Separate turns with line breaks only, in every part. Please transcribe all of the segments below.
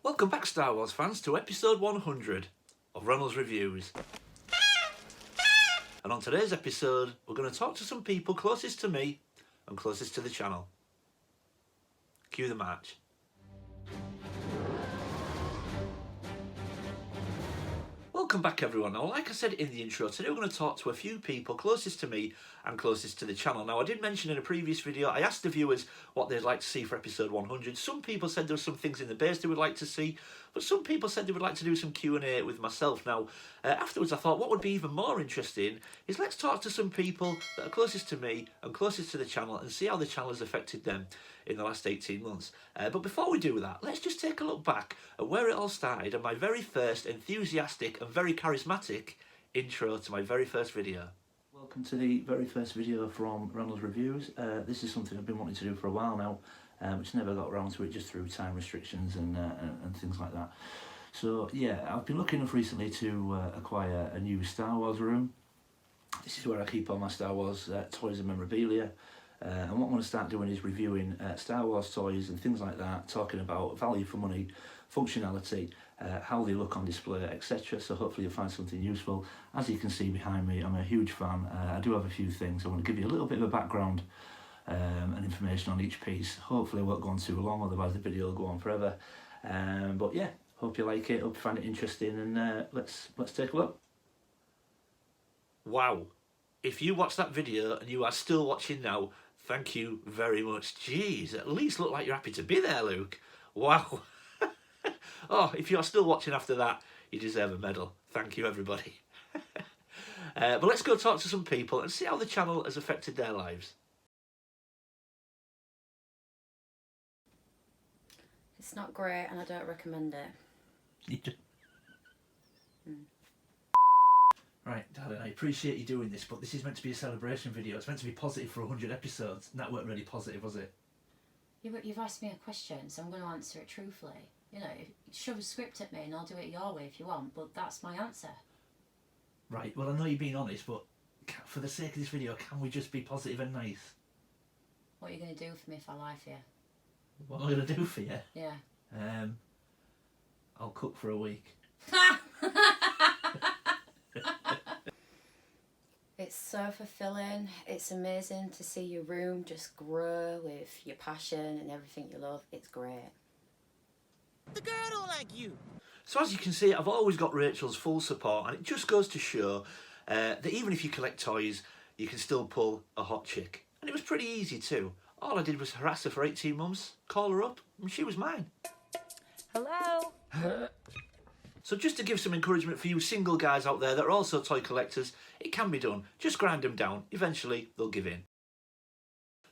Welcome back, Star Wars fans, to episode 100 of Ronald's Reviews. And on today's episode, we're going to talk to some people closest to me and closest to the channel. Cue the march. Welcome back, everyone. Now, like I said in the intro, today we're going to talk to a few people closest to me and closest to the channel. Now, I did mention in a previous video, I asked the viewers what they'd like to see for episode 100. Some people said there were some things in the base they would like to see, but some people said they would like to do some Q&A with myself. Now, afterwards I thought what would be even more interesting is let's talk to some people that are closest to me and closest to the channel and see how the channel has affected them in the last 18 months. But before we do that, let's just take a look back at where it all started and my very first enthusiastic and very charismatic intro to my very first video. Welcome to the very first video from Ronald's Reviews. This is something I've been wanting to do for a while now, which never got around to it just through time restrictions and things like that. So yeah, I've been lucky enough recently to acquire a new Star Wars room. This is where I keep all my Star Wars toys and memorabilia. And what I want to start doing is reviewing Star Wars toys and things like that, talking about value for money, functionality, how they look on display, etc. So hopefully you'll find something useful. As you can see behind me, I'm a huge fan. I do have a few things. I want to give you a little bit of a background and information on each piece. Hopefully it won't go on too long, otherwise the video will go on forever. But yeah, hope you like it, hope you find it interesting, and let's take a look. Wow, if you watched that video and you are still watching now, thank you very much. Jeez, at least look like you're happy to be there, Luke. Wow. Oh, if you're still watching after that, you deserve a medal. Thank you, everybody. But let's go talk to some people and see how the channel has affected their lives.
It's not great and I don't recommend it.
Right, darling, I appreciate you doing this, but this is meant to be a celebration video. It's meant to be positive for 100 episodes, and that weren't really positive, was it?
Yeah, but you've asked me a question, so I'm going to answer it truthfully. You know, shove a script at me and I'll do it your way if you want, but that's my answer.
Right, well, I know you're being honest, but for the sake of this video, can we just be positive and nice?
What are you going to do for me if I lie for you?
What am I going to do for you?
Yeah.
I'll cook for a week.
It's so fulfilling. It's amazing to see your room just grow with your passion and everything you love. It's great.
The girl don't like you.
So as you can see, I've always got Rachel's full support, and it just goes to show that even if you collect toys, you can still pull a hot chick. And it was pretty easy too. All I did was harass her for 18 months, call her up, and she was mine.
Hello?
So just to give some encouragement for you single guys out there that are also toy collectors, it can be done. Just grind them down. Eventually, they'll give in.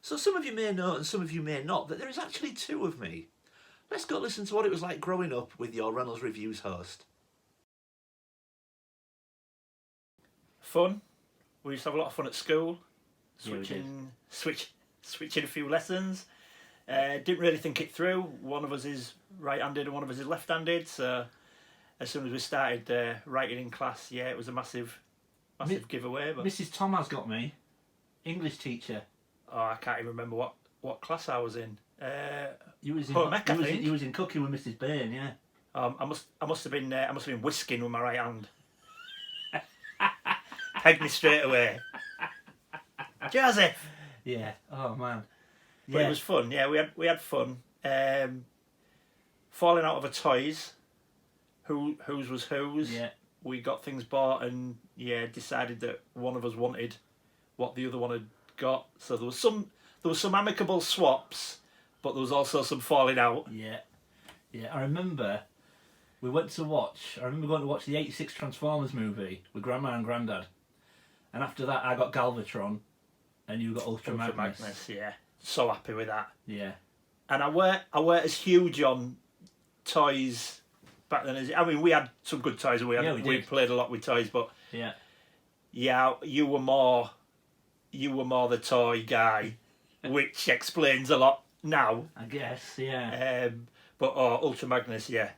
So some of you may know and some of you may not that there is actually two of me. Let's go listen to what it was like growing up with your Reynolds Reviews host.
Fun. We used to have a lot of fun at school.
Yeah, we did.
Switching a few lessons. Didn't really think it through. One of us is right-handed and one of us is left-handed. So as soon as we started writing in class, yeah, it was a massive giveaway. But
Mrs. Tom has got me. English teacher.
oh, I can't even remember what class I was in.
You was in,
Home ec, I think.
you was in cooking with Mrs. Bain, yeah.
I must have been whisking with my right hand. Pegged me straight away. Joseph.
Yeah. Oh man.
But it was fun. Yeah, we had fun. Falling out of our toys. Whose was whose.
Yeah.
We got things bought and decided that one of us wanted what the other one had got. So there was some amicable swaps, but there was also some falling out.
Yeah. Yeah. I remember going to watch the 86 Transformers movie with Grandma and Grandad. And after that I got Galvatron and you got Ultra Magnus.
Yeah. So happy with that.
Yeah.
And I weren't as huge on toys back then as we had some good toys and we played a lot with toys, but
Yeah.
yeah, you were more the toy guy, which explains a lot now.
I guess, yeah.
But Ultra Magnus, yeah,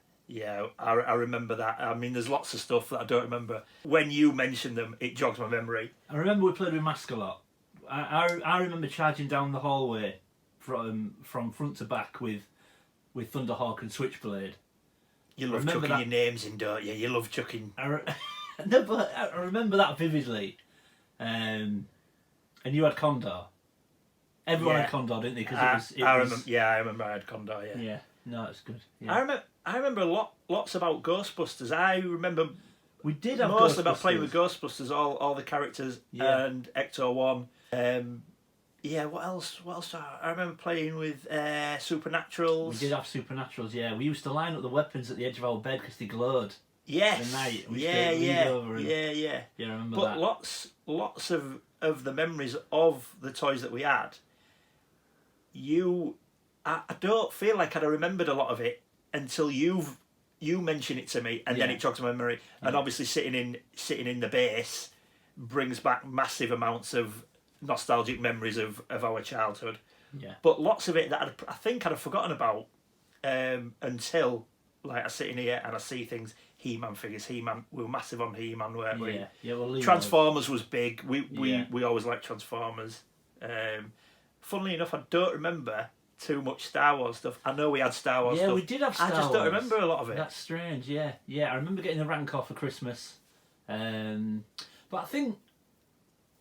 I remember that. I mean, there's lots of stuff that I don't remember. When you mention them, it jogs my memory.
I remember we played with Mask a lot. I remember charging down the hallway from front to back with Thunderhawk and Switchblade.
You love
Remember
chucking
that-
your names in, don't you? You love chucking.
No, but I remember that vividly. And you had Condor. Everyone
Yeah.
had Condor, didn't they? Because
I remember. Yeah, I remember I had Condor. Yeah.
Yeah, no, it's good. Yeah.
I remember lots about Ghostbusters. I remember
We did have
mostly about playing
Ghostbusters.
with Ghostbusters, all the characters,
Yeah.
and Ecto One. Yeah, what else? I remember playing with Supernaturals.
We did have Supernaturals, yeah. We used to line up the weapons at the edge of our bed because they glowed.
Yes.
The night. We
Yeah,
used to lean over and-
yeah.
Yeah, I remember
But
that.
lots of the memories of the toys that we had. I don't feel like I'd have remembered a lot of it until you mention it to me, and then
Yeah.
it jogs my memory. And obviously, sitting in the base brings back massive amounts of nostalgic memories of our childhood.
Yeah.
But lots of it that I think I'd have forgotten about until like I sit in here and I see things. He-Man figures. He-Man. We were massive on He-Man, weren't we?
Yeah, yeah. Well, Lee
Transformers was big.
Yeah.
We always liked Transformers. Funnily enough, I don't remember too much Star Wars stuff. I know we had Star Wars
Yeah,
stuff.
we did have Star
I just don't
Wars.
remember a lot of it.
That's strange, yeah. Yeah, I remember getting the Rancor for Christmas. But I think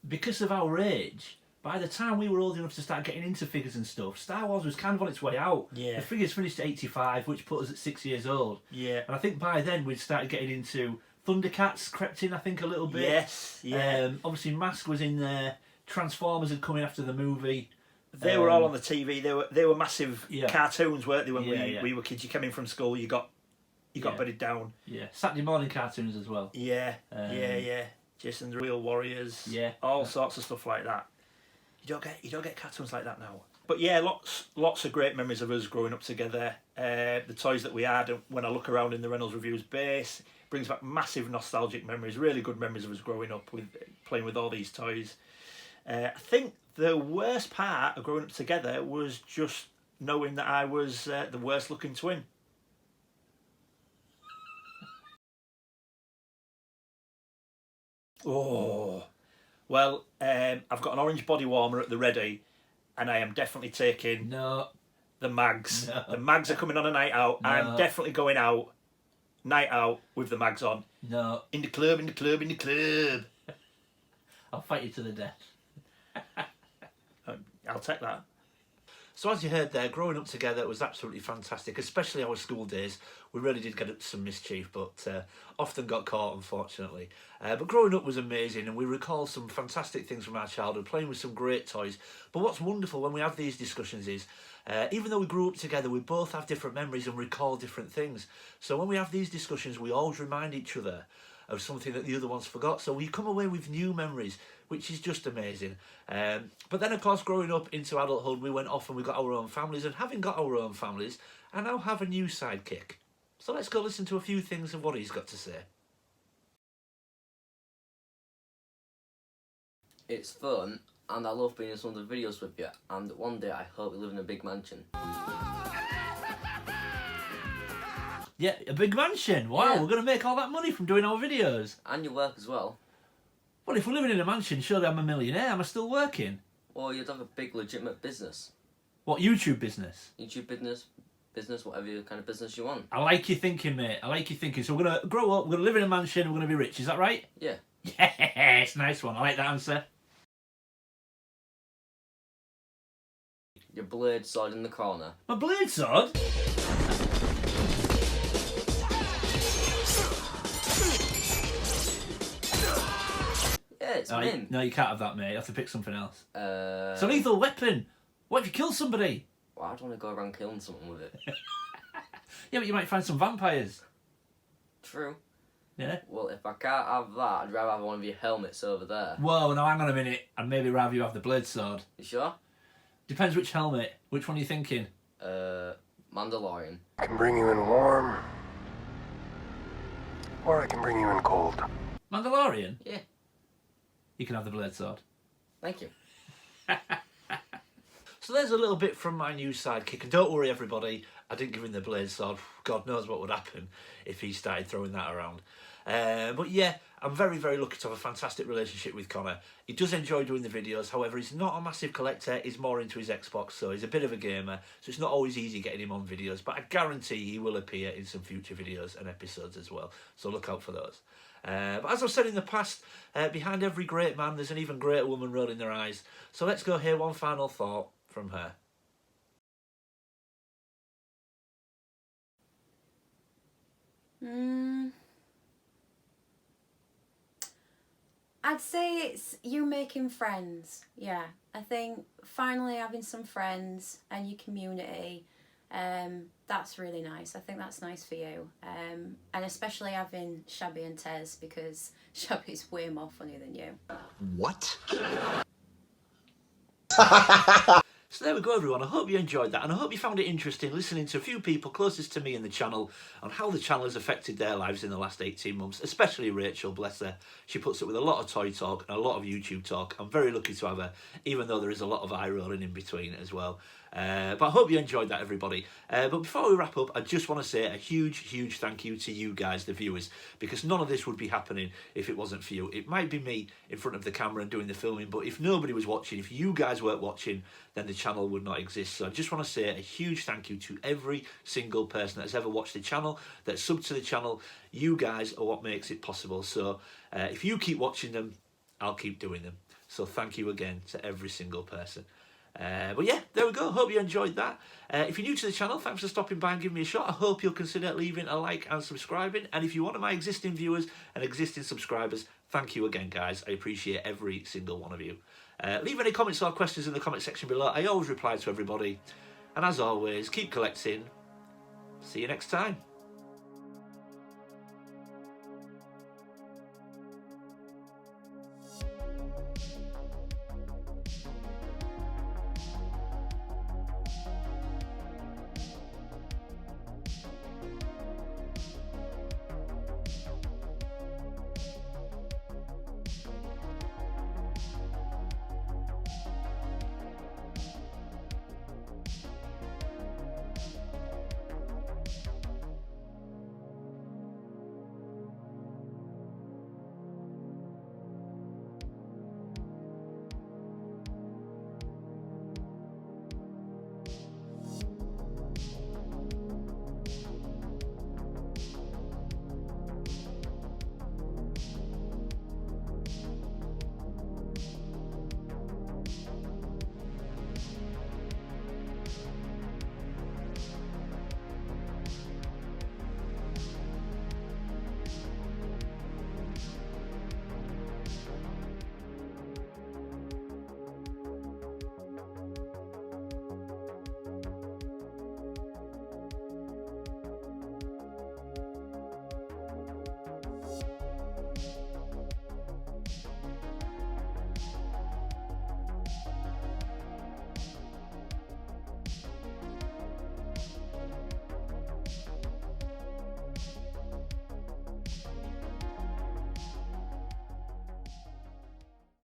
because of our age, by the time we were old enough to start getting into figures and stuff, Star Wars was kind of on its way out.
Yeah.
The figures finished at 85, which put us at 6 years old.
Yeah.
And I think by then we'd started getting into Thundercats, crept in, I think, a little bit.
Yes. Yeah.
Obviously, Mask was in there. Transformers had come in after the movie.
They were all on the TV. They were massive
Yeah.
cartoons, weren't they? When
Yeah.
we were kids, you came in from school, you got
Yeah.
bedded down.
Yeah, Saturday morning cartoons as well.
Yeah.
Um,
yeah. Jason's Real Warriors.
Yeah.
All sorts of stuff like that. You don't get cartoons like that now. But yeah, lots of great memories of us growing up together. The toys that we had, and when I look around in the Reynolds Reviews base, brings back massive nostalgic memories. Really good memories of us growing up with playing with all these toys. I think the worst part of growing up together was just knowing that I was the worst looking twin. Oh, well, I've got an orange body warmer at the ready, and I am definitely taking
No,
the mags.
No.
The mags are coming on a night out.
No.
I'm definitely going out, night out with the mags on.
no,
In the club, in the club, in the club.
I'll fight you to the death.
I'll take that.
So as you heard there, growing up together was absolutely fantastic, especially our school days. We really did get up to some mischief, but often got caught, unfortunately. But growing up was amazing, and we recall some fantastic things from our childhood, playing with some great toys. But what's wonderful when we have these discussions is, even though we grew up together, we both have different memories and recall different things. So when we have these discussions, we always remind each other of something that the other one's forgot. So we come away with new memories, which is just amazing. But then, of course, growing up into adulthood, we went off and we got our own families. And having got our own families, I now have a new sidekick. So let's go listen to a few things of what he's got to say.
It's fun, and I love being in some of the videos with you, and one day I hope we live in a big mansion.
Yeah, a big mansion. Wow,
Yeah.
we're going to make all that money from doing our videos.
And your work as well.
Well, if we're living in a mansion, surely I'm a millionaire. Am I still working?
Or you'd have a big legitimate business.
What, YouTube business?
YouTube business, whatever kind of business you want.
I like your thinking, mate. I like your thinking. So we're going to grow up, we're going to live in a mansion, we're going to be rich. Is that right?
Yeah.
Yes, nice one. I like that answer.
Your blade sword in the corner.
My blade sword?
Yeah, it's
Oh,
him.
no, you can't have that, mate. You have to pick something else. It's a
Well,
lethal weapon. What if you kill somebody?
I don't want to go around killing someone with it.
Yeah, but you might find some vampires.
True.
Yeah.
Well, if I can't have that, I'd rather have one of your helmets over there.
Whoa, now hang on a minute. I'd maybe rather you have the blade sword.
You sure?
Depends which helmet. Which one are you thinking?
Mandalorian.
I can bring you in warm, or I can bring you in cold.
Mandalorian?
Yeah.
You can have the blade sword.
Thank you.
So there's a little bit from my new sidekick, and don't worry everybody, I didn't give him the blade sword. God knows what would happen if he started throwing that around. But yeah, I'm very, very lucky to have a fantastic relationship with Connor. He does enjoy doing the videos, however, he's not a massive collector, he's more into his Xbox, so he's a bit of a gamer, so it's not always easy getting him on videos, but I guarantee he will appear in some future videos and episodes as well, so look out for those. But as I've said in the past, behind every great man, there's an even greater woman rolling their eyes, so let's go hear one final thought from her.
I'd say it's you making friends. Yeah, I think finally having some friends and your community, that's really nice. I think that's nice for you, and especially having Shabby and Tez, because Shabby's way more funny than you.
What?
So there we go, everyone. I hope you enjoyed that, and I hope you found it interesting listening to a few people closest to me in the channel on how the channel has affected their lives in the last 18 months, especially Rachel, bless her. She puts it with a lot of toy talk and a lot of YouTube talk. I'm very lucky to have her, even though there is a lot of eye rolling in between as well. But I hope you enjoyed that, everybody. But before we wrap up, I just want to say a huge, huge thank you to you guys, the viewers, because none of this would be happening if it wasn't for you. It might be me in front of the camera and doing the filming, but if nobody was watching, if you guys weren't watching, then the channel would not exist. So I just want to say a huge thank you to every single person that's ever watched the channel, that's subbed to the channel. You guys are what makes it possible. So if you keep watching them, I'll keep doing them. So thank you again to every single person. But yeah, there we go. Hope you enjoyed that. If you're new to the channel, thanks for stopping by and giving me a shot. I hope you'll consider leaving a like and subscribing. And if you're one of my existing viewers and existing subscribers, thank you again, guys. I appreciate every single one of you. Leave any comments or questions in the comment section below. I always reply to everybody. And as always, keep collecting. See you next time.